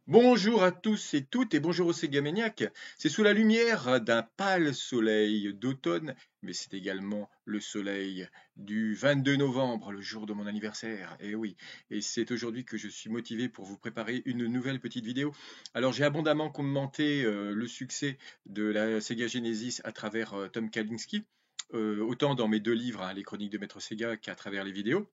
Bonjour à tous et toutes et bonjour aux Ségamaniacs. C'est sous la lumière d'un pâle soleil d'automne, mais c'est également le soleil du 22 novembre, le jour de mon anniversaire. Et oui, et c'est aujourd'hui que je suis motivé pour vous préparer une nouvelle petite vidéo. Alors j'ai abondamment commenté le succès de la Sega Genesis à travers Tom Kalinske, autant dans mes deux livres, hein, les chroniques de Maître Sega, qu'à travers les vidéos.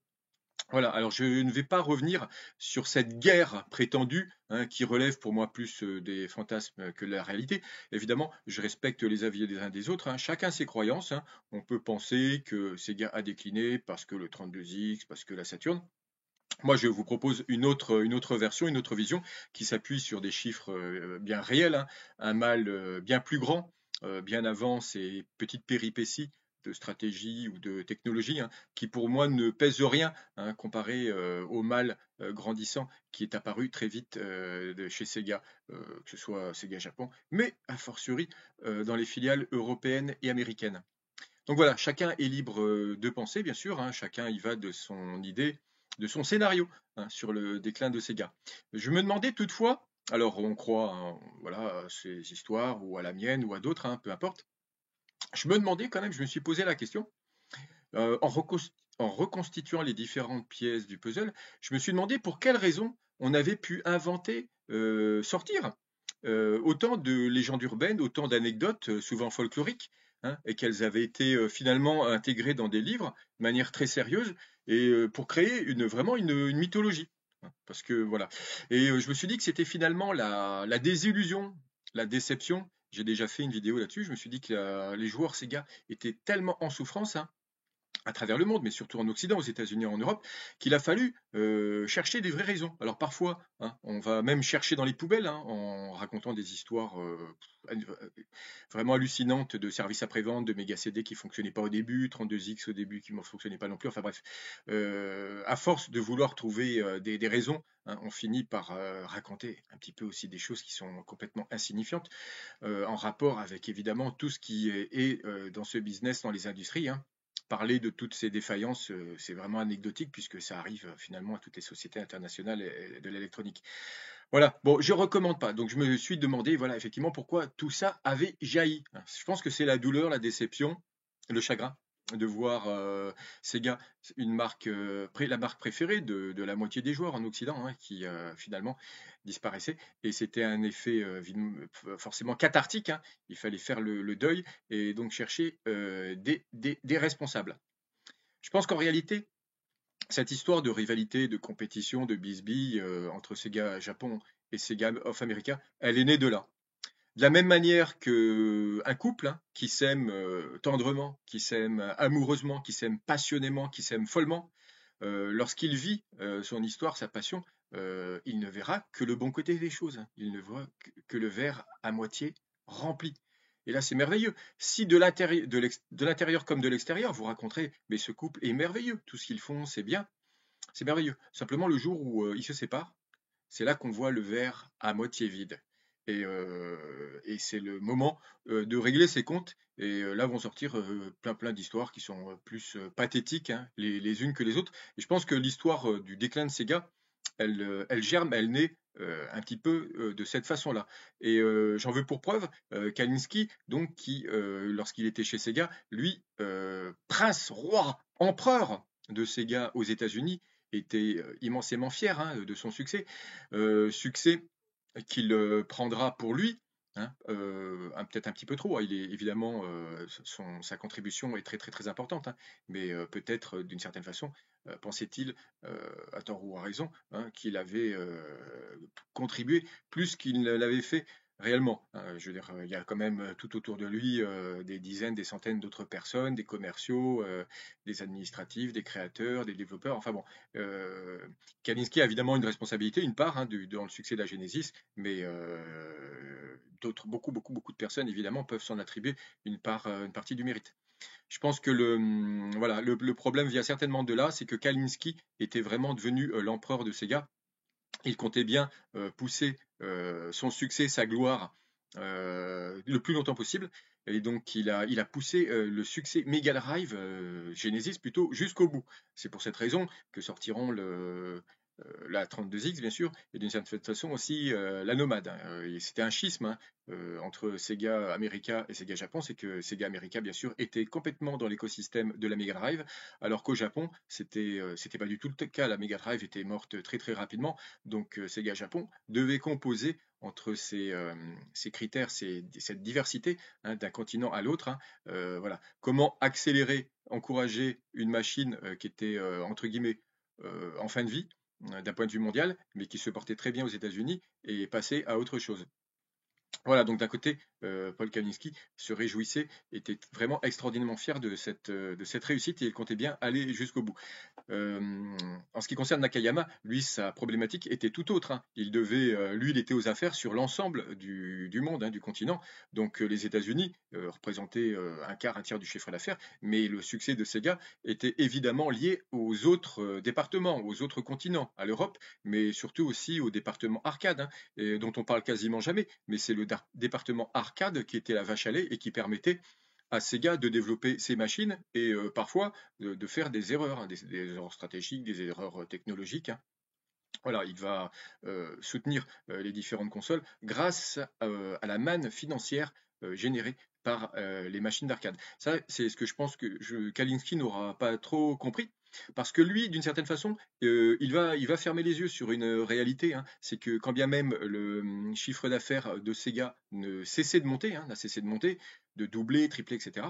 Voilà, alors je ne vais pas revenir sur cette guerre prétendue, hein, qui relève pour moi plus des fantasmes que de la réalité. Évidemment, je respecte les avis des uns des autres, hein, chacun ses croyances, hein. On peut penser que Sega a décliné parce que le 32X, parce que la Saturn. Moi, je vous propose une autre version, une autre vision qui s'appuie sur des chiffres bien réels, hein, un mal bien plus grand, bien avant ces petites péripéties de stratégie ou de technologie, hein, qui pour moi ne pèsent rien, hein, comparé au mal grandissant qui est apparu très vite chez Sega, que ce soit Sega Japon, mais a fortiori dans les filiales européennes et américaines. Donc voilà, chacun est libre de penser, bien sûr, hein, chacun y va de son idée, de son scénario, hein, sur le déclin de Sega. Je me demandais toutefois, alors on croit, hein, voilà, à ces histoires ou à la mienne ou à d'autres, hein, peu importe. Je me demandais quand même, je me suis posé la question, en reconstituant les différentes pièces du puzzle, je me suis demandé pour quelles raisons on avait pu inventer, sortir autant de légendes urbaines, autant d'anecdotes, souvent folkloriques, hein, et qu'elles avaient été finalement intégrées dans des livres de manière très sérieuse et pour créer vraiment une mythologie, hein. Parce que voilà. Et je me suis dit que c'était finalement la désillusion, la déception. J'ai déjà fait une vidéo là-dessus. Je me suis dit que les joueurs Sega étaient tellement en souffrance, hein, à travers le monde, mais surtout en Occident, aux États-Unis et en Europe, qu'il a fallu chercher des vraies raisons. Alors parfois, hein, on va même chercher dans les poubelles, hein, en racontant des histoires vraiment hallucinantes de services après-vente, de méga CD qui ne fonctionnaient pas au début, 32X au début qui ne fonctionnaient pas non plus. Enfin bref, à force de vouloir trouver des raisons, hein, on finit par raconter un petit peu aussi des choses qui sont complètement insignifiantes, en rapport avec évidemment tout ce qui est dans ce business, dans les industries, hein. Parler de toutes ces défaillances, c'est vraiment anecdotique puisque ça arrive finalement à toutes les sociétés internationales de l'électronique. Voilà, bon, je recommande pas. Donc je me suis demandé, voilà, effectivement, pourquoi tout ça avait jailli. Je pense que c'est la douleur, la déception, le chagrin de voir Sega, la marque préférée de la moitié des joueurs en Occident, hein, qui finalement disparaissait. Et c'était un effet forcément cathartique, hein. Il fallait faire le deuil et donc chercher des responsables. Je pense qu'en réalité, cette histoire de rivalité, de compétition, de bisbille entre Sega Japon et Sega of America, elle est née de là. De la même manière qu'un couple, hein, qui s'aime tendrement, qui s'aime amoureusement, qui s'aime passionnément, qui s'aime follement, lorsqu'il vit son histoire, sa passion, il ne verra que le bon côté des choses, hein. Il ne voit que le verre à moitié rempli. Et là, c'est merveilleux. Si de l'intérieur comme de l'extérieur, vous raconterez, mais ce couple est merveilleux, tout ce qu'ils font, c'est bien, c'est merveilleux. Simplement, le jour où ils se séparent, c'est là qu'on voit le verre à moitié vide. Et c'est le moment de régler ses comptes. Et là vont sortir plein d'histoires qui sont plus pathétiques, hein, les unes que les autres. Et je pense que l'histoire du déclin de Sega, elle germe, elle naît un petit peu de cette façon-là. Et j'en veux pour preuve Kalinske, donc qui, lorsqu'il était chez Sega, lui, prince, roi, empereur de Sega aux États-Unis, était immensément fier, hein, de son succès. Succès qu'il prendra pour lui, hein, peut-être un petit peu trop, hein. Il est évidemment, sa contribution est très importante, hein, mais peut-être d'une certaine façon, pensait-il, à tort ou à raison, hein, qu'il avait contribué plus qu'il ne l'avait fait réellement, hein. Je veux dire, il y a quand même tout autour de lui des dizaines, des centaines d'autres personnes, des commerciaux, des administratifs, des créateurs, des développeurs, enfin bon. euh, Kalinske a évidemment une responsabilité, une part, hein, dans le succès de la Genesis, mais d'autres, beaucoup de personnes évidemment peuvent s'en attribuer une partie du mérite. Je pense que voilà, le problème vient certainement de là, c'est que Kalinske était vraiment devenu l'empereur de Sega. Il comptait bien pousser son succès, sa gloire le plus longtemps possible. Et donc il a poussé le succès Mega Drive, Genesis plutôt, jusqu'au bout. C'est pour cette raison que sortiront la 32X bien sûr, et d'une certaine façon aussi la Nomad, hein. Et c'était un schisme, hein, entre Sega America et Sega Japon, c'est que Sega America bien sûr était complètement dans l'écosystème de la Mega Drive, alors qu'au Japon c'était pas du tout le cas. La Mega Drive était morte très très rapidement, donc Sega Japon devait composer entre ces critères, cette diversité, hein, d'un continent à l'autre, hein. Voilà. Comment accélérer, encourager une machine qui était entre guillemets en fin de vie d'un point de vue mondial, mais qui se portait très bien aux États-Unis et passer à autre chose. Voilà, donc d'un côté, Paul Kalinski se réjouissait, était vraiment extraordinairement fier de cette réussite et il comptait bien aller jusqu'au bout. Euh, En ce qui concerne Nakayama, lui, sa problématique était tout autre, hein. Lui, il était aux affaires sur l'ensemble du monde, hein, du continent. Donc les États-Unis représentaient un quart, un tiers du chiffre d'affaires, mais le succès de Sega était évidemment lié aux autres départements, aux autres continents, à l'Europe, mais surtout aussi au département arcade, hein, et dont on parle quasiment jamais. Mais c'est le département arcade qui était la vache à lait et qui permettait à Sega de développer ses machines et parfois de faire des erreurs, hein, des erreurs stratégiques, des erreurs technologiques, hein. Voilà, il va soutenir les différentes consoles grâce à la manne financière générée par les machines d'arcade. Ça, c'est ce que je pense que Kalinski n'aura pas trop compris. Parce que lui, d'une certaine façon, il va fermer les yeux sur une réalité, hein. C'est que quand bien même le chiffre d'affaires de Sega ne cessait de monter, hein, n'a cessé de monter, de doubler, tripler, etc.,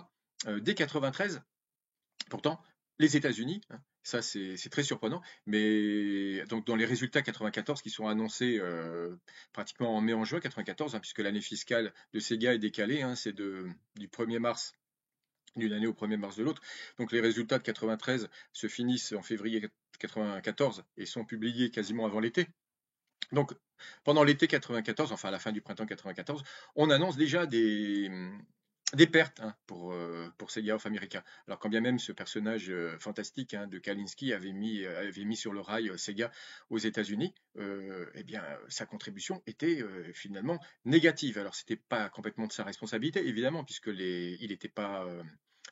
dès 93, pourtant, les États-Unis, hein, ça c'est très surprenant, mais donc dans les résultats 94 qui sont annoncés pratiquement en mai, en juin 94, hein, puisque l'année fiscale de Sega est décalée, hein, c'est du 1er mars d'une année au 1er mars de l'autre. Donc les résultats de 93 se finissent en février 94 et sont publiés quasiment avant l'été. Donc pendant l'été 94, enfin à la fin du printemps 94, on annonce déjà des pertes, hein, pour Sega of America. Alors quand bien même ce personnage fantastique, hein, de Kalinski avait mis sur le rail Sega aux États-Unis, eh bien sa contribution était finalement négative. Alors c'était pas complètement de sa responsabilité évidemment puisque il n'était pas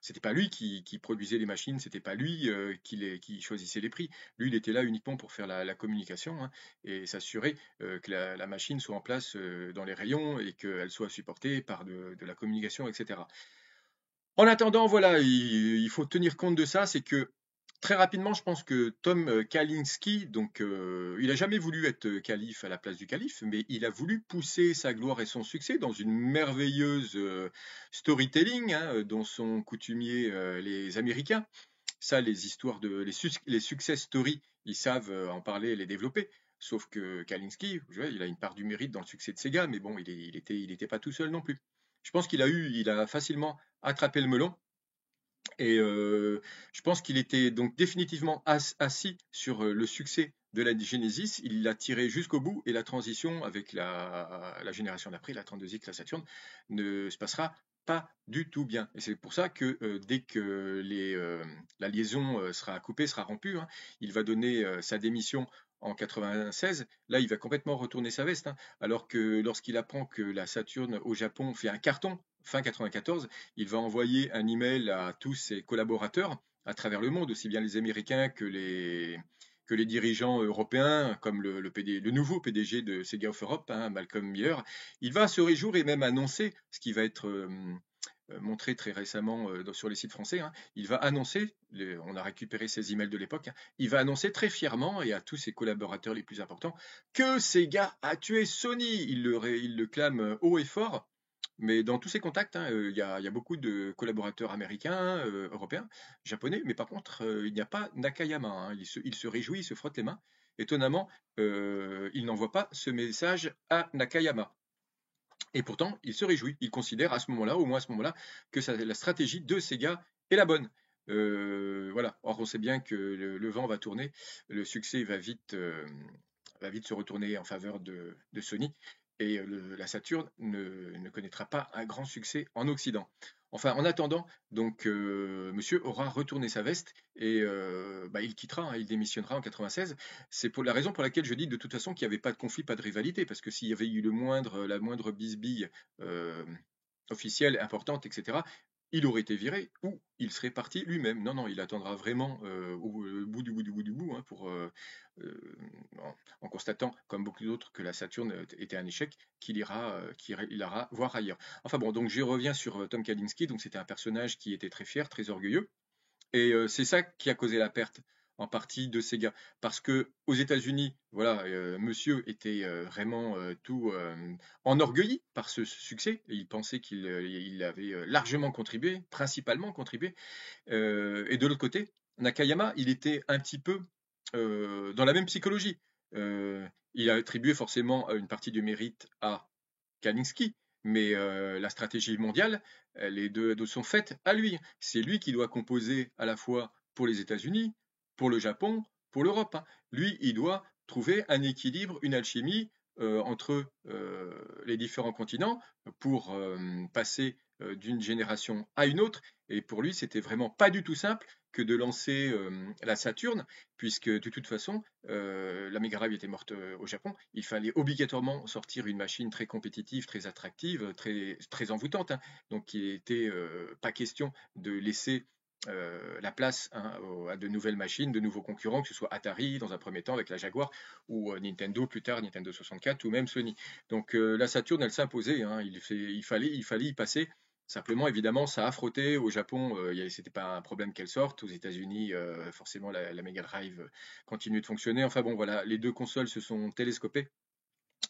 c'était pas lui qui produisait les machines, c'était pas lui qui choisissait les prix. Lui, il était là uniquement pour faire la communication, hein, et s'assurer que la machine soit en place dans les rayons et qu'elle soit supportée par de la communication, etc. En attendant, voilà, il faut tenir compte de ça, c'est que très rapidement, je pense que Tom Kalinski, donc il n'a jamais voulu être calife à la place du calife, mais il a voulu pousser sa gloire et son succès dans une merveilleuse storytelling, hein, dont sont coutumiers les Américains. Ça, les histoires les success stories, ils savent en parler et les développer. Sauf que Kalinski, je vois, il a une part du mérite dans le succès de Sega, mais bon, il était pas tout seul non plus. Je pense il a facilement attrapé le melon. Et je pense qu'il était donc définitivement assis sur le succès de la Genesis. Il l'a tiré jusqu'au bout et la transition avec la génération d'après, la 32X, la Saturn, ne se passera pas du tout bien. Et c'est pour ça que dès que la liaison sera coupée, sera rompue, hein, il va donner sa démission en 96. Là, il va complètement retourner sa veste, hein, alors que lorsqu'il apprend que la Saturn au Japon fait un carton fin 94, il va envoyer un email à tous ses collaborateurs à travers le monde, aussi bien les Américains que les dirigeants européens, comme le nouveau PDG de Sega of Europe, hein, Malcolm Miller. Il va se réjouir et même annoncer ce qui va être montré très récemment sur les sites français, hein. Il va annoncer, on a récupéré ces emails de l'époque, hein, il va annoncer très fièrement et à tous ses collaborateurs les plus importants que Sega a tué Sony. Il le clame haut et fort. Mais dans tous ces contacts, hein, il y a beaucoup de collaborateurs américains, européens, japonais, mais par contre, il n'y a pas Nakayama, hein. Il se réjouit, il se frotte les mains. Étonnamment, il n'envoie pas ce message à Nakayama. Et pourtant, il se réjouit. Il considère à ce moment-là, au moins à ce moment-là, que la stratégie de Sega est la bonne. Voilà. Or, on sait bien que le vent va tourner, le succès va vite se retourner en faveur de Sony, et la Saturn ne connaîtra pas un grand succès en Occident. Enfin, en attendant, donc, monsieur aura retourné sa veste et bah, il quittera, hein, il démissionnera en 96. C'est pour la raison pour laquelle je dis de toute façon qu'il n'y avait pas de conflit, pas de rivalité, parce que s'il y avait eu la moindre bisbille officielle, importante, etc., il aurait été viré ou il serait parti lui-même. Non, non, il attendra vraiment au bout du bout du bout du bout, hein, en constatant, comme beaucoup d'autres, que la Saturne était un échec, il ira voir ailleurs. Enfin bon, donc je reviens sur Tom Kalinske. Donc c'était un personnage qui était très fier, très orgueilleux. Et c'est ça qui a causé la perte en partie de Sega. Parce que aux États-Unis, voilà, monsieur était vraiment tout enorgueilli par ce succès. Et il pensait il avait largement contribué, principalement contribué. Et de l'autre côté, Nakayama, il était un petit peu dans la même psychologie. Il a attribué forcément une partie du mérite à Kalinski, mais la stratégie mondiale, les deux sont faites à lui. C'est lui qui doit composer à la fois pour les États-Unis, pour le Japon, pour l'Europe, hein. Lui, il doit trouver un équilibre, une alchimie entre les différents continents pour passer d'une génération à une autre. Et pour lui, c'était vraiment pas du tout simple que de lancer la Saturne, puisque de toute façon, la Mega Drive était morte au Japon. Il fallait obligatoirement sortir une machine très compétitive, très attractive, très, très envoûtante, hein. Donc il n'était pas question de laisser la place, hein, à de nouvelles machines, de nouveaux concurrents, que ce soit Atari dans un premier temps avec la Jaguar, ou Nintendo plus tard, Nintendo 64, ou même Sony. Donc la Saturn, elle s'imposait, hein. Il fallait y passer. Simplement, évidemment, ça a frotté. Au Japon, c'était pas un problème qu'elle sorte. Aux États-Unis, forcément, la Mega Drive continue de fonctionner. Enfin bon, voilà, les deux consoles se sont télescopées.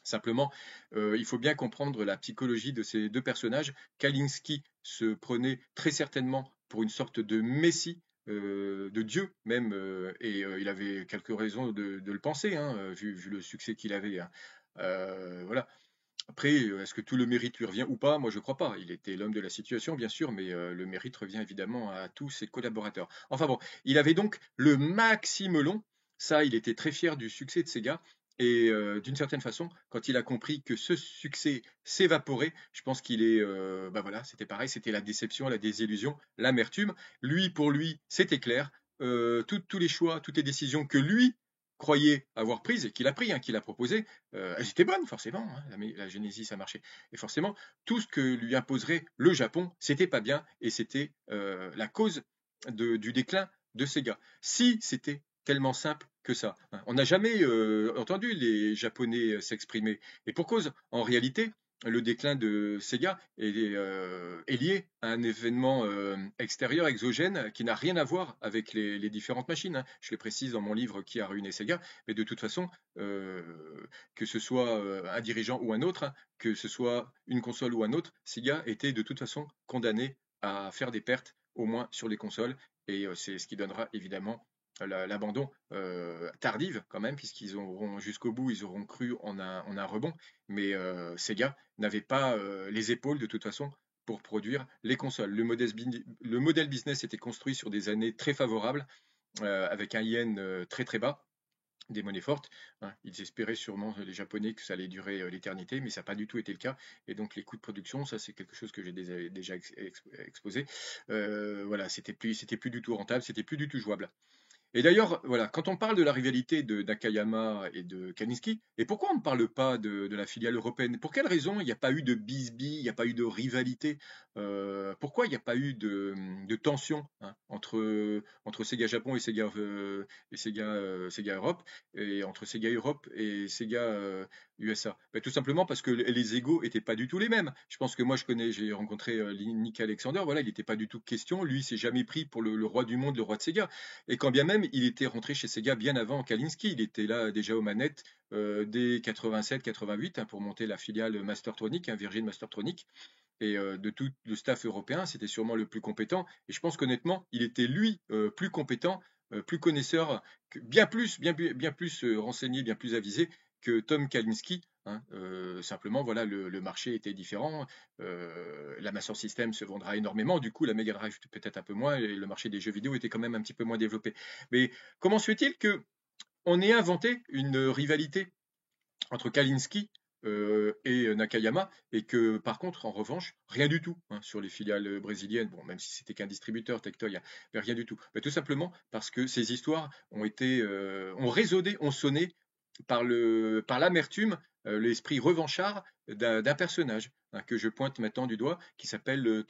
Simplement, il faut bien comprendre la psychologie de ces deux personnages. Kalinski se prenait très certainement pour une sorte de messie, de Dieu même, et il avait quelques raisons de le penser, hein, vu le succès qu'il avait, hein. Voilà. Après, est-ce que tout le mérite lui revient ou pas? Moi, je crois pas. Il était l'homme de la situation, bien sûr, mais le mérite revient évidemment à tous ses collaborateurs. Enfin bon, il avait donc le maximum. Ça, il était très fier du succès de Sega. Et d'une certaine façon, quand il a compris que ce succès s'évaporait, je pense qu'il est, bah voilà, c'était pareil, c'était la déception, la désillusion, l'amertume. Lui, pour lui, c'était clair. Tous les choix, toutes les décisions que lui croyait avoir prises et qu'il a pris, hein, qu'il a proposé, elles étaient bonnes, forcément, hein, la Genesis a marché. Et forcément, tout ce que lui imposerait le Japon, c'était pas bien et c'était la cause du déclin de Sega. Si c'était tellement simple que ça, hein. On n'a jamais entendu les Japonais s'exprimer. Et pour cause, en réalité, le déclin de Sega est lié à un événement extérieur, exogène, qui n'a rien à voir avec les différentes machines, hein. Je le précise dans mon livre Qui a ruiné Sega, mais de toute façon, euh, que ce soit un dirigeant ou un autre, hein, que ce soit une console ou un autre, Sega était de toute façon condamné à faire des pertes, au moins sur les consoles, et c'est ce qui donnera évidemment l'abandon tardive quand même, puisqu'ils auront jusqu'au bout, ils auront cru en un rebond, mais Sega n'avait pas les épaules de toute façon pour produire les consoles. Le modèle business était construit sur des années très favorables, avec un yen très très bas, des monnaies fortes, hein. Ils espéraient sûrement, les Japonais, que ça allait durer l'éternité, mais ça n'a pas du tout été le cas. Et donc les coûts de production, ça c'est quelque chose que j'ai déjà exposé. Voilà, c'était plus du tout rentable, c'était plus du tout jouable. Et d'ailleurs, voilà, quand on parle de la rivalité de Nakayama et de Kaninski, et pourquoi on ne parle pas de la filiale européenne? Pour quelle raison il n'y a pas eu de bisbis, il n'y a pas eu de rivalité? Pourquoi il n'y a pas eu de tension, hein, entre Sega Japon et Sega Europe, et entre Sega Europe et Sega USA? Ben, tout simplement parce que les égos n'étaient pas du tout les mêmes. Je pense que moi, j'ai rencontré Nick Alexander, voilà, il n'était pas du tout question. Lui, il s'est jamais pris pour le roi du monde, le roi de Sega. Et quand bien même, il était rentré chez Sega bien avant Kalinski, il était là déjà aux manettes dès 87-88, hein, pour monter la filiale Mastertronic, hein, Virgin Mastertronic. Et de tout le staff européen, c'était sûrement le plus compétent. Et je pense qu'honnêtement, il était lui plus compétent, plus connaisseur, bien plus renseigné, bien plus avisé que Tom Kalinski, hein. Simplement, voilà, le marché était différent. La Master System se vendra énormément. Du coup, la Mega Drive peut-être un peu moins. Et le marché des jeux vidéo était quand même un petit peu moins développé. Mais comment se fait-il que on ait inventé une rivalité entre Kalinski et Nakayama, et que par contre, en revanche, rien du tout, hein, sur les filiales brésiliennes, bon, même si c'était qu'un distributeur, Tectoy, hein, mais rien du tout. Mais tout simplement parce que ces histoires ont résonné, ont sonné par l'amertume, l'esprit revanchard d'un personnage, hein, que je pointe maintenant du doigt, qui s'appelle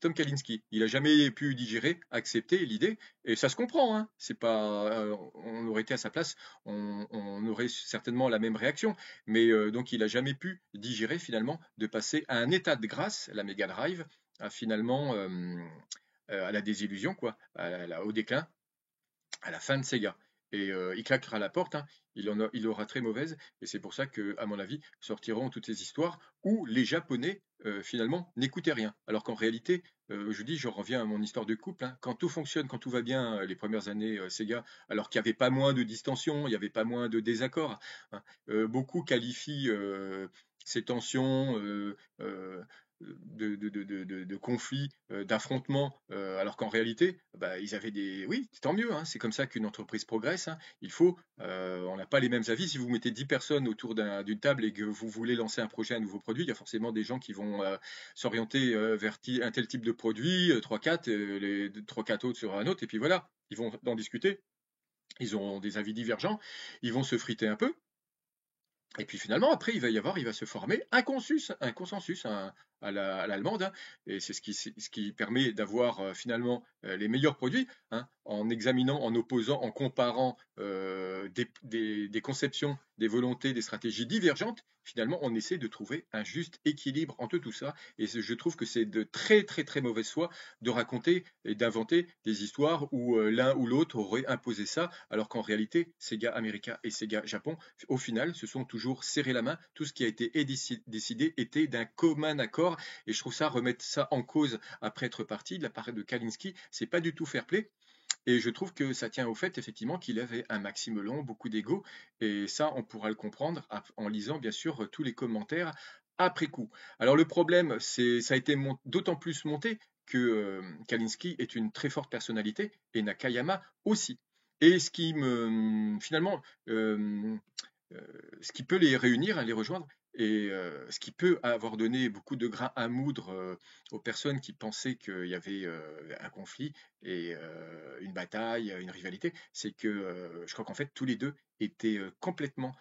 Tom Kalinske. Il n'a jamais pu digérer, accepter l'idée, et ça se comprend, hein. C'est pas, on aurait été à sa place, on aurait certainement la même réaction, mais donc il n'a jamais pu digérer finalement de passer à un état de grâce, la Mega Drive, à finalement à la désillusion, quoi, au déclin, à la fin de Sega. Et il claquera la porte, hein. Il aura très mauvaise, et c'est pour ça que, à mon avis, sortiront toutes ces histoires où les Japonais, finalement, n'écoutaient rien. Alors qu'en réalité, je dis, je reviens à mon histoire de couple, hein, quand tout fonctionne, quand tout va bien, les premières années Sega, alors qu'il n'y avait pas moins de distensions, il n'y avait pas moins de désaccords, hein. Beaucoup qualifient ces tensions, de conflits, d'affrontements, alors qu'en réalité, bah, ils avaient des... Oui, tant mieux, hein, c'est comme ça qu'une entreprise progresse, hein. Il faut, on n'a pas les mêmes avis. Si vous mettez 10 personnes autour d'une table et que vous voulez lancer un projet, un nouveau produit, il y a forcément des gens qui vont s'orienter vers un tel type de produit, 3-4, les 3-4 autres sur un autre, et puis voilà, ils vont en discuter. Ils ont des avis divergents, ils vont se friter un peu, et puis finalement, après, il va se former un consensus à l'allemande, hein, et c'est ce qui permet d'avoir finalement les meilleurs produits, hein, en examinant, en opposant, en comparant des conceptions, des volontés, des stratégies divergentes. Finalement, on essaie de trouver un juste équilibre entre tout ça, et je trouve que c'est de très très très mauvaise foi de raconter et d'inventer des histoires où l'un ou l'autre aurait imposé ça, alors qu'en réalité, Sega America et Sega Japon, au final, se sont toujours serré la main. Tout ce qui a été décidé était d'un commun accord. Et je trouve ça, remettre ça en cause après être parti de la part de Kalinske, c'est pas du tout fair play. Et je trouve que ça tient au fait, effectivement, qu'il avait un Maxime Long, beaucoup d'ego. Et ça, on pourra le comprendre en lisant, bien sûr, tous les commentaires après coup. Alors, le problème, ça a été d'autant plus monté que Kalinske est une très forte personnalité et Nakayama aussi. Et ce qui me, finalement, ce qui peut les réunir, hein, les rejoindre, et ce qui peut avoir donné beaucoup de grain à moudre aux personnes qui pensaient qu'il y avait un conflit et une bataille, une rivalité, c'est que je crois qu'en fait tous les deux étaient complètement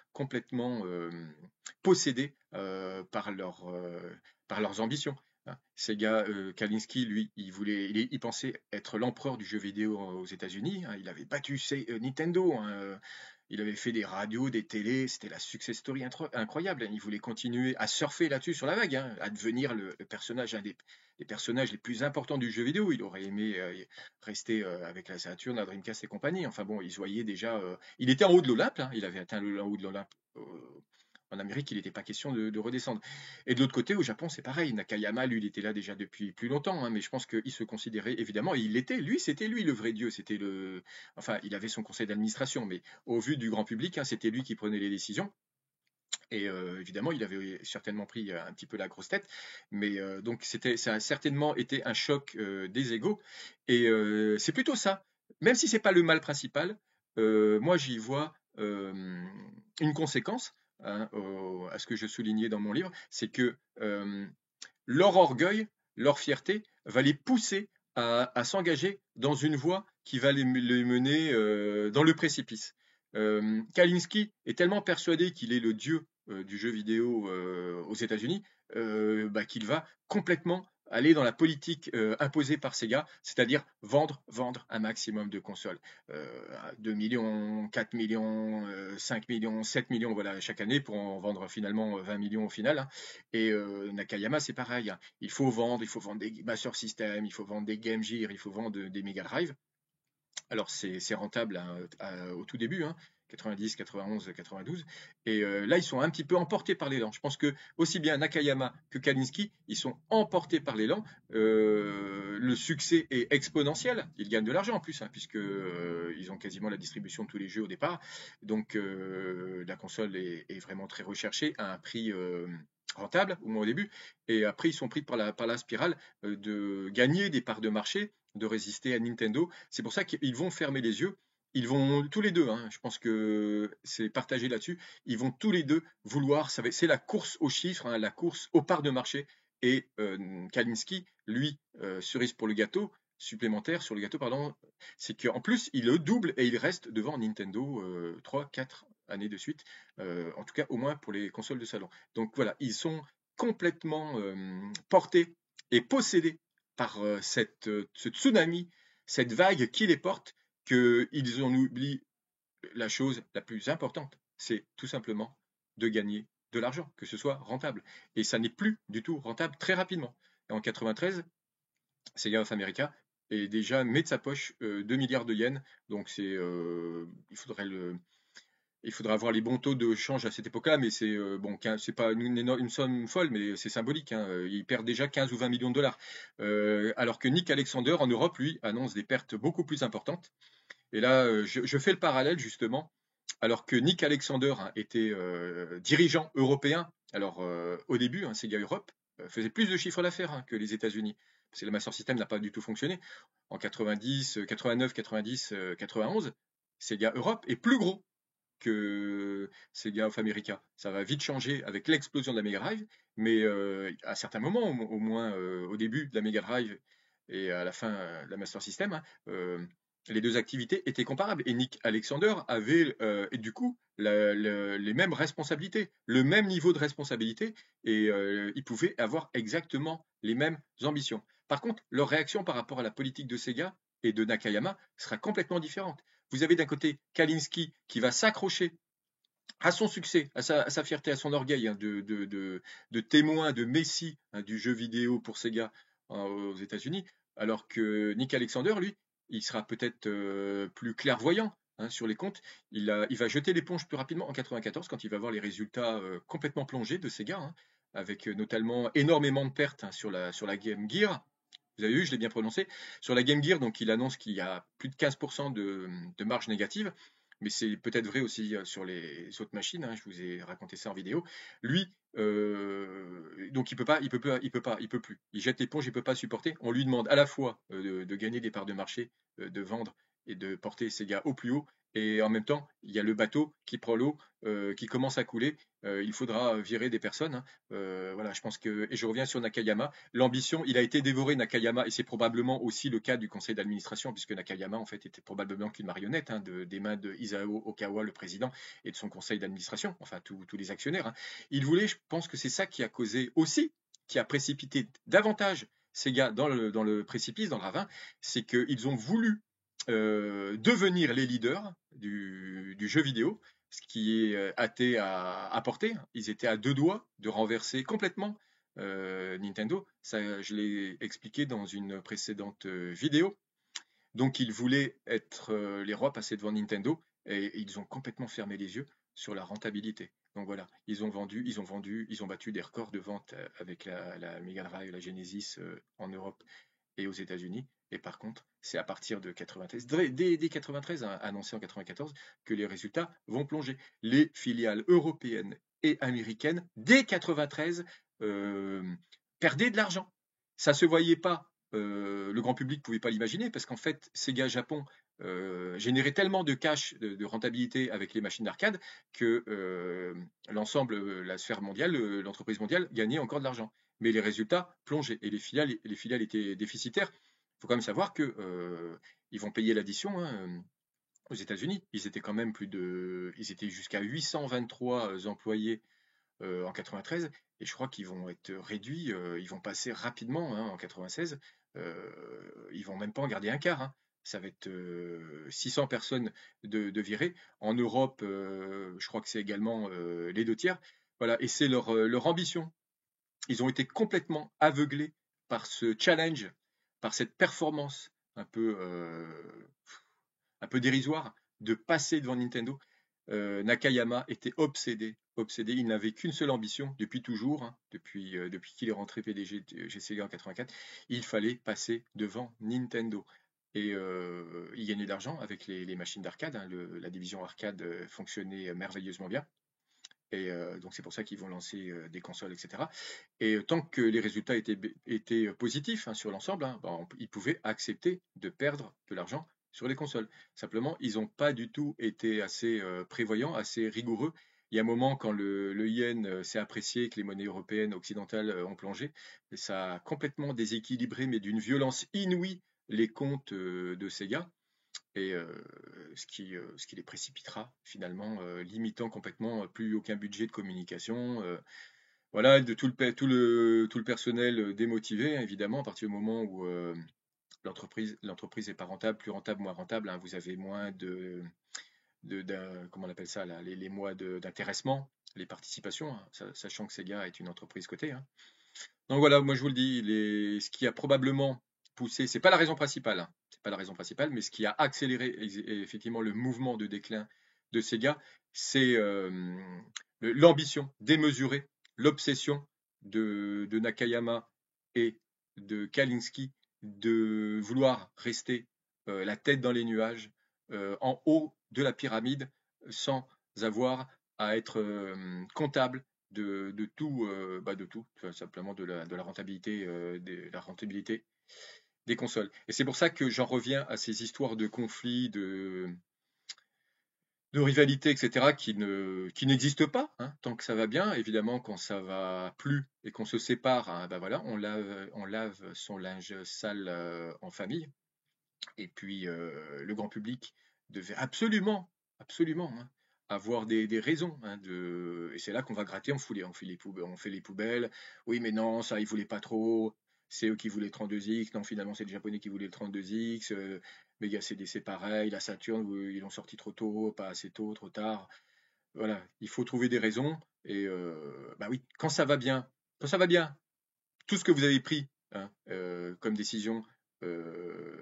possédés par leurs ambitions, hein. Sega Kalinske, lui, il pensait être l'empereur du jeu vidéo aux États-Unis, hein. Il avait battu Nintendo, hein. Il avait fait des radios, des télés, c'était la success story incroyable, hein. Il voulait continuer à surfer là-dessus sur la vague, hein, à devenir le personnage, un des personnages les plus importants du jeu vidéo. Il aurait aimé rester avec la Saturn, la Dreamcast et compagnie. Enfin bon, il se voyait déjà. Il était en haut de l'Olympe, hein. Il avait atteint le en haut de l'Olympe. En Amérique, il n'était pas question de redescendre. Et de l'autre côté, au Japon, c'est pareil. Nakayama, lui, il était là déjà depuis plus longtemps, hein, mais je pense qu'il se considérait évidemment, et il l'était, lui, c'était lui le vrai dieu. C'était le, enfin, il avait son conseil d'administration, mais au vu du grand public, hein, c'était lui qui prenait les décisions. Et évidemment, il avait certainement pris un petit peu la grosse tête, mais donc ça a certainement été un choc des égaux. Et c'est plutôt ça, même si c'est pas le mal principal. Moi, j'y vois une conséquence, hein, à ce que je soulignais dans mon livre, c'est que leur orgueil, leur fierté va les pousser à s'engager dans une voie qui va les mener dans le précipice. Kalinske est tellement persuadé qu'il est le dieu du jeu vidéo aux États-Unis, bah, qu'il va complètement aller dans la politique imposée par Sega, c'est-à-dire vendre un maximum de consoles. 2 millions, 4 millions, 5 millions, 7 millions, voilà, chaque année, pour en vendre finalement 20 millions au final, hein. Et Nakayama, c'est pareil, hein. Il faut vendre des Master System, il faut vendre des Game Gear, il faut vendre des Mega Drive. Alors c'est rentable, hein, au tout début, hein, 90, 91, 92. Et là, ils sont un petit peu emportés par l'élan. Je pense que aussi bien Nakayama que Kalinske, ils sont emportés par l'élan. Le succès est exponentiel. Ils gagnent de l'argent en plus, hein, puisque ils ont quasiment la distribution de tous les jeux au départ. Donc la console est vraiment très recherchée à un prix rentable au moins au début. Et après, ils sont pris par la spirale de gagner des parts de marché, de résister à Nintendo. C'est pour ça qu'ils vont fermer les yeux. Ils vont tous les deux, hein, je pense que c'est partagé là-dessus. Ils vont tous les deux vouloir, c'est la course aux chiffres, hein, la course aux parts de marché. Et Kalinske, lui, cerise pour le gâteau, supplémentaire sur le gâteau, pardon, c'est qu'en plus, il le double et il reste devant Nintendo 3-4 années de suite, en tout cas au moins pour les consoles de salon. Donc voilà, ils sont complètement portés et possédés par ce tsunami, cette vague qui les porte, qu'ils en oublient la chose la plus importante, c'est tout simplement de gagner de l'argent, que ce soit rentable. Et ça n'est plus du tout rentable très rapidement. En 93, Sega of America et déjà met de sa poche 2 milliards de yens. Donc il faudra avoir les bons taux de change à cette époque-là, mais c'est bon, c'est pas une somme folle, mais c'est symbolique, hein. Il perd déjà 15 ou 20 millions de dollars. Alors que Nick Alexander en Europe, lui, annonce des pertes beaucoup plus importantes. Et là, je fais le parallèle justement, alors que Nick Alexander hein, était dirigeant européen. Alors au début, hein, Sega Europe faisait plus de chiffre d'affaires hein, que les États-Unis, parce que le Master System n'a pas du tout fonctionné. En 90, 89, 90, 91, Sega Europe est plus gros que Sega of America. Ça va vite changer avec l'explosion de la Mega Drive, mais à certains moments, au moins au début de la Mega Drive et à la fin de la Master System, hein, les deux activités étaient comparables. Et Nick Alexander avait et du coup les mêmes responsabilités, le même niveau de responsabilité, et il pouvait avoir exactement les mêmes ambitions. Par contre, leur réaction par rapport à la politique de Sega et de Nakayama sera complètement différente. Vous avez d'un côté Kalinski qui va s'accrocher à son succès, à sa fierté, à son orgueil hein, de témoin, de messie hein, du jeu vidéo pour Sega aux États-Unis, alors que Nick Alexander, lui, il sera peut-être plus clairvoyant hein, sur les comptes. Il va jeter l'éponge plus rapidement en 94 quand il va voir les résultats complètement plongés de Sega, hein, avec notamment énormément de pertes hein, sur la Game Gear. Vous avez vu, je l'ai bien prononcé. Sur la Game Gear, donc il annonce qu'il y a plus de 15% de marge négative, mais c'est peut-être vrai aussi sur les autres machines. Hein, je vous ai raconté ça en vidéo. Lui, donc il peut plus. Il jette l'éponge, il peut pas supporter. On lui demande à la fois de gagner des parts de marché, de vendre et de porter ses gars au plus haut. Et en même temps, il y a le bateau qui prend l'eau, qui commence à couler. Il faudra virer des personnes. Hein. Voilà, je pense que et je reviens sur Nakayama. L'ambition, il a été dévoré Nakayama, et c'est probablement aussi le cas du conseil d'administration, puisque Nakayama en fait était probablement qu'une marionnette hein, des mains de Isao Okawa, le président, et de son conseil d'administration, enfin tous les actionnaires. Hein. Il voulait, je pense que c'est ça qui a causé aussi, qui a précipité davantage Sega dans le précipice, dans le ravin, c'est qu'ils ont voulu devenir les leaders du jeu vidéo, ce qui est hâté à porter. Ils étaient à deux doigts de renverser complètement Nintendo. Ça, je l'ai expliqué dans une précédente vidéo. Donc ils voulaient être les rois, passer devant Nintendo, et ils ont complètement fermé les yeux sur la rentabilité. Donc voilà, ils ont battu des records de vente avec la Mega Drive, la Genesis en Europe et aux États-Unis. Et par contre, c'est à partir de 93, dès 93, hein, annoncé en 94, que les résultats vont plonger. Les filiales européennes et américaines, dès 93, euh, perdaient de l'argent. Ça ne se voyait pas. Le grand public ne pouvait pas l'imaginer parce qu'en fait, Sega Japon générait tellement de cash, de rentabilité avec les machines d'arcade que l'ensemble, la sphère mondiale, l'entreprise mondiale gagnait encore de l'argent. Mais les résultats plongeaient et les filiales étaient déficitaires. Il faut quand même savoir que ils vont payer l'addition hein, aux États-Unis. Ils étaient jusqu'à 823 employés en 93 et je crois qu'ils vont être réduits, ils vont passer rapidement hein, en 96. Ils vont même pas en garder un quart. Hein. Ça va être 600 personnes de virées. En Europe, je crois que c'est également les deux tiers. Voilà, et c'est leur ambition. Ils ont été complètement aveuglés par ce challenge, par cette performance un peu dérisoire de passer devant Nintendo. Nakayama était obsédé. Il n'avait qu'une seule ambition depuis toujours, hein, depuis qu'il est rentré PDG de Sega en 84. Il fallait passer devant Nintendo. Et il gagnait de l'argent avec les machines d'arcade. Hein, la division arcade fonctionnait merveilleusement bien. Et donc c'est pour ça qu'ils vont lancer des consoles, etc. Et tant que les résultats étaient positifs hein, sur l'ensemble, hein, ben, ils pouvaient accepter de perdre de l'argent sur les consoles. Simplement, ils n'ont pas du tout été assez prévoyants, assez rigoureux. Il y a un moment, quand le yen s'est apprécié, que les monnaies européennes occidentales ont plongé, ça a complètement déséquilibré, mais d'une violence inouïe, les comptes de Sega et ce qui les précipitera finalement, limitant complètement plus aucun budget de communication. Voilà, de tout le personnel démotivé, hein, évidemment, à partir du moment où l'entreprise est pas rentable, plus rentable, moins rentable, hein, vous avez moins comment on appelle ça, là, les mois d'intéressement, les participations, hein, sachant que Sega est une entreprise cotée, hein. Donc voilà, moi je vous le dis, ce qui a probablement poussé, c'est pas la raison principale, hein, c'est pas la raison principale, mais ce qui a accéléré effectivement le mouvement de déclin de Sega, c'est l'ambition démesurée, l'obsession de Nakayama et de Kalinski de vouloir rester la tête dans les nuages, en haut de la pyramide, sans avoir à être comptable de tout, de tout, tout simplement de la rentabilité, la rentabilité des consoles. Et c'est pour ça que j'en reviens à ces histoires de conflits, de rivalité, etc., qui n'existent pas, hein, tant que ça va bien. Évidemment, quand ça va plus et qu'on se sépare, hein, ben voilà, on lave son linge sale en famille. Et puis, le grand public devait absolument, absolument, hein, avoir des raisons, hein, et c'est là qu'on va gratter, on fait les poubelles. Oui, mais non, ça, ils voulaient pas trop. C'est eux qui voulaient le 32X. Non, finalement, c'est les Japonais qui voulaient le 32X. Mega CD, c'est pareil. La Saturn, ils l'ont sorti trop tôt, pas assez tôt, trop tard. Voilà, il faut trouver des raisons. Et bah oui, quand ça va bien, tout ce que vous avez pris, hein, comme décision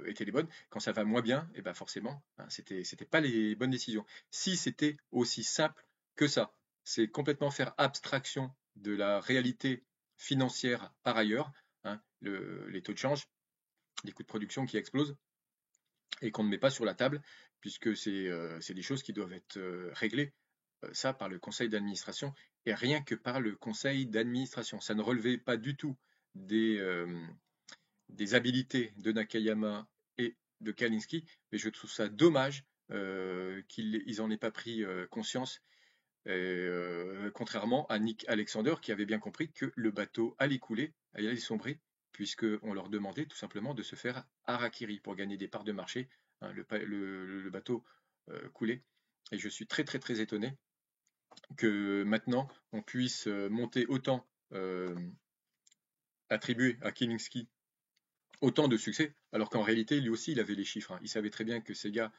étaient les bonnes. Quand ça va moins bien, et ben forcément, hein, c'était pas les bonnes décisions. Si c'était aussi simple que ça, c'est complètement faire abstraction de la réalité financière par ailleurs, hein, les taux de change, les coûts de production qui explosent et qu'on ne met pas sur la table, puisque c'est des choses qui doivent être réglées, ça par le conseil d'administration, et rien que par le conseil d'administration. Ça ne relevait pas du tout des, des habilités de Nakayama et de Kalinski, mais je trouve ça dommage qu'ils n'en aient pas pris conscience, contrairement à Nick Alexander qui avait bien compris que le bateau allait couler, allait sombrer, puisqu'on leur demandait tout simplement de se faire harakiri pour gagner des parts de marché, hein, le bateau coulait. Et je suis très très très étonné que maintenant on puisse monter autant, attribuer à Kalinski autant de succès, alors qu'en réalité, lui aussi, il avait les chiffres, hein. Il savait très bien que Sega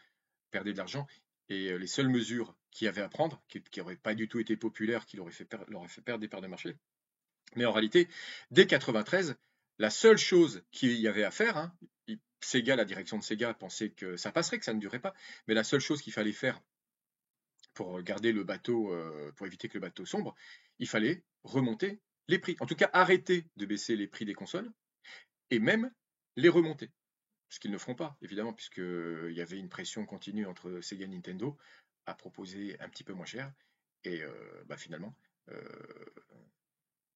perdait de l'argent et les seules mesures qu'il y avait à prendre, qui n'auraient pas du tout été populaires, qui leur auraient fait perdre des parts de marché. Mais en réalité, dès 93, la seule chose qu'il y avait à faire, hein, Sega, la direction de Sega pensait que ça passerait, que ça ne durait pas, mais la seule chose qu'il fallait faire pour garder le bateau, pour éviter que le bateau sombre, il fallait remonter les prix. En tout cas, arrêter de baisser les prix des consoles et même les remonter. Ce qu'ils ne feront pas, évidemment, puisqu'il y avait une pression continue entre Sega et Nintendo à proposer un petit peu moins cher. Et finalement, euh,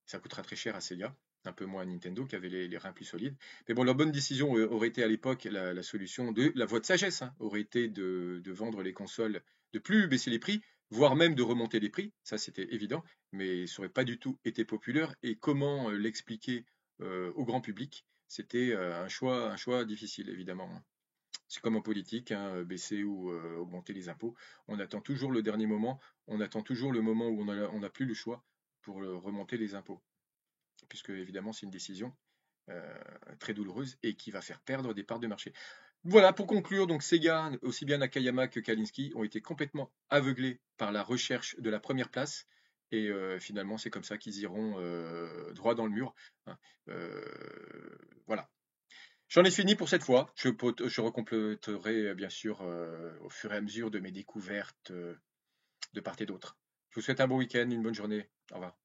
ça coûtera très cher à Sega, un peu moins à Nintendo qui avait les reins plus solides. Mais bon, la bonne décision aurait été à l'époque la solution de la voie de sagesse, hein, aurait été de vendre les consoles, de plus baisser les prix, voire même de remonter les prix. Ça, c'était évident, mais ça n'aurait pas du tout été populaire. Et comment l'expliquer au grand public? C'était un choix difficile, évidemment, hein. C'est comme en politique, hein, baisser ou augmenter les impôts. On attend toujours le dernier moment, on attend toujours le moment où on n'a plus le choix pour remonter les impôts. Puisque, évidemment, c'est une décision euh, très douloureuse et qui va faire perdre des parts de marché. Voilà, pour conclure, donc Sega, aussi bien Nakayama que Kalinski, ont été complètement aveuglés par la recherche de la première place. Et finalement, c'est comme ça qu'ils iront droit dans le mur, hein. Euh, voilà. J'en ai fini pour cette fois. Je recompléterai bien sûr au fur et à mesure de mes découvertes de part et d'autre. Je vous souhaite un bon week-end, une bonne journée. Au revoir.